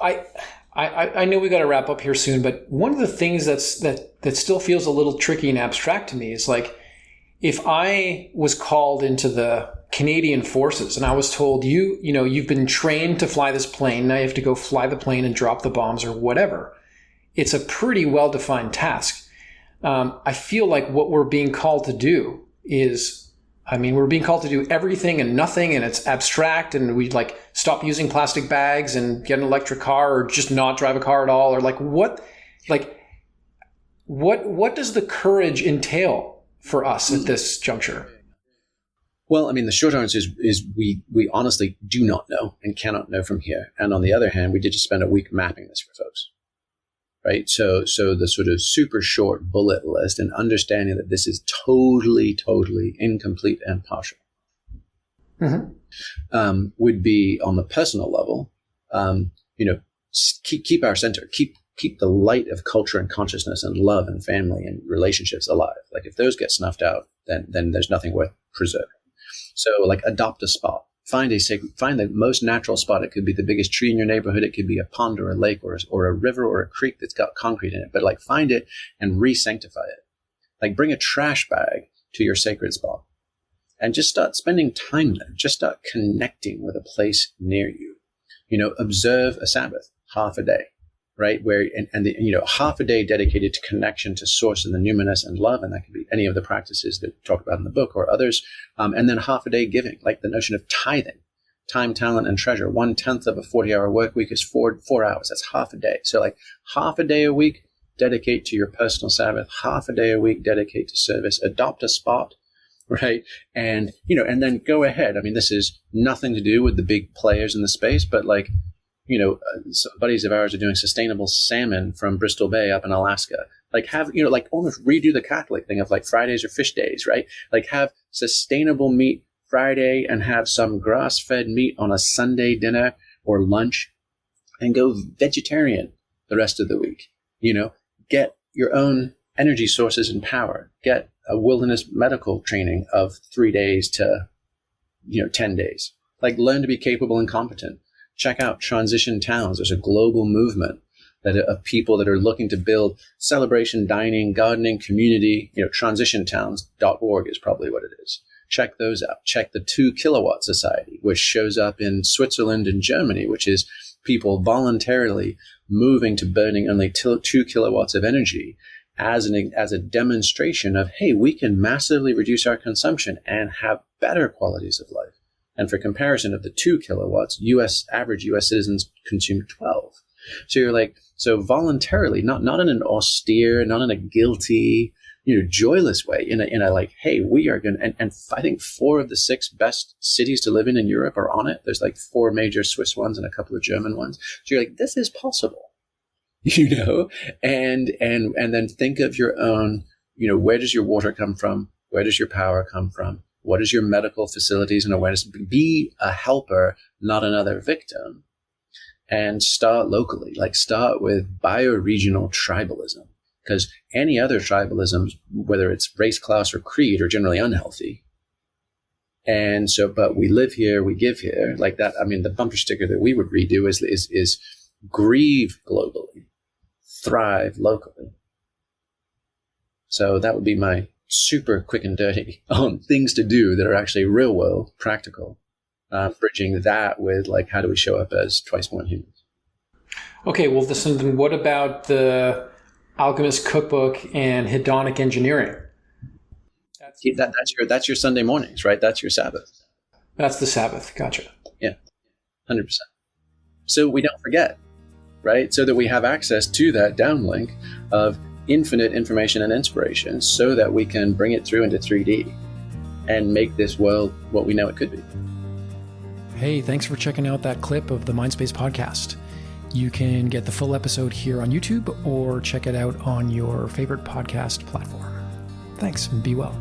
I know we got to wrap up here soon, but one of the things that still feels a little tricky and abstract to me is like, if I was called into the Canadian forces and I was told, you've been trained to fly this plane, now you have to go fly the plane and drop the bombs or whatever. It's a pretty well-defined task. I feel like what we're being called to do we're being called to do everything and nothing, and it's abstract, and we like stop using plastic bags and get an electric car or just not drive a car at all, or what does the courage entail for us at this juncture? Well, I mean, the short answer is we honestly do not know and cannot know from here. And on the other hand, we did just spend a week mapping this for folks. Right. So the sort of super short bullet list and understanding that this is totally, totally incomplete and partial would be on the personal level, keep our center, keep the light of culture and consciousness and love and family and relationships alive. Like if those get snuffed out, then there's nothing worth preserving. So like adopt a spot. Find the most natural spot. It could be the biggest tree in your neighborhood. It could be a pond or a lake or a river or a creek that's got concrete in it. But like find it and re-sanctify it. Like bring a trash bag to your sacred spot and just start spending time there. Just start connecting with a place near you. Observe a Sabbath, half a day, right? Where half a day dedicated to connection to source and the numinous and love, and that could be any of the practices that we talk about in the book or others, and then half a day giving, like the notion of tithing, time, talent, and treasure. 1/10 of a 40-hour work week is 4 hours. That's half a day. So like half a day a week, dedicate to your personal Sabbath. Half a day a week, dedicate to service. Adopt a spot, right? And then go ahead. I mean, this is nothing to do with the big players in the space, but like, some buddies of ours are doing sustainable salmon from Bristol Bay up in Alaska. Like almost redo the Catholic thing of like Fridays are fish days, right? Like have sustainable meat Friday and have some grass-fed meat on a Sunday dinner or lunch, and go vegetarian the rest of the week. Get your own energy sources and power. Get a wilderness medical training of 3 days to 10 days. Like learn to be capable and competent. Check out Transition Towns. There's a global movement of people that are looking to build celebration, dining, gardening, community. Transitiontowns.org is probably what it is. Check those out. Check the 2 Kilowatt Society, which shows up in Switzerland and Germany, which is people voluntarily moving to burning only 2 kilowatts of energy as a demonstration of, hey, we can massively reduce our consumption and have better qualities of life. And for comparison of the 2 kilowatts, average U.S. citizens consume 12. So you're like, so voluntarily, not in an austere, not in a guilty, joyless way, in a like, hey, we are going to, and I think 4 of the 6 best cities to live in Europe are on it. There's like 4 major Swiss ones and a couple of German ones. So you're like, this is possible, and then think of your own, where does your water come from? Where does your power come from? What is your medical facilities and awareness? Be a helper, not another victim. And start locally, like start with bioregional tribalism, because any other tribalisms, whether it's race, class, or creed, are generally unhealthy. And so, but we live here, we give here, like that. I mean, the bumper sticker that we would redo is grieve globally, thrive locally. So that would be my super quick and dirty on things to do that are actually real world, practical, bridging that with like, how do we show up as twice more humans? Okay, well, then what about the Alchemist Cookbook and hedonic engineering? That's your Sunday mornings, right? That's your Sabbath. That's the Sabbath. Gotcha. Yeah, 100%. So we don't forget, right? So that we have access to that downlink of infinite information and inspiration so that we can bring it through into 3D and make this world what we know it could be. Hey, thanks for checking out that clip of the Mindspace podcast. You can get the full episode here on YouTube or check it out on your favorite podcast platform. Thanks, and be well.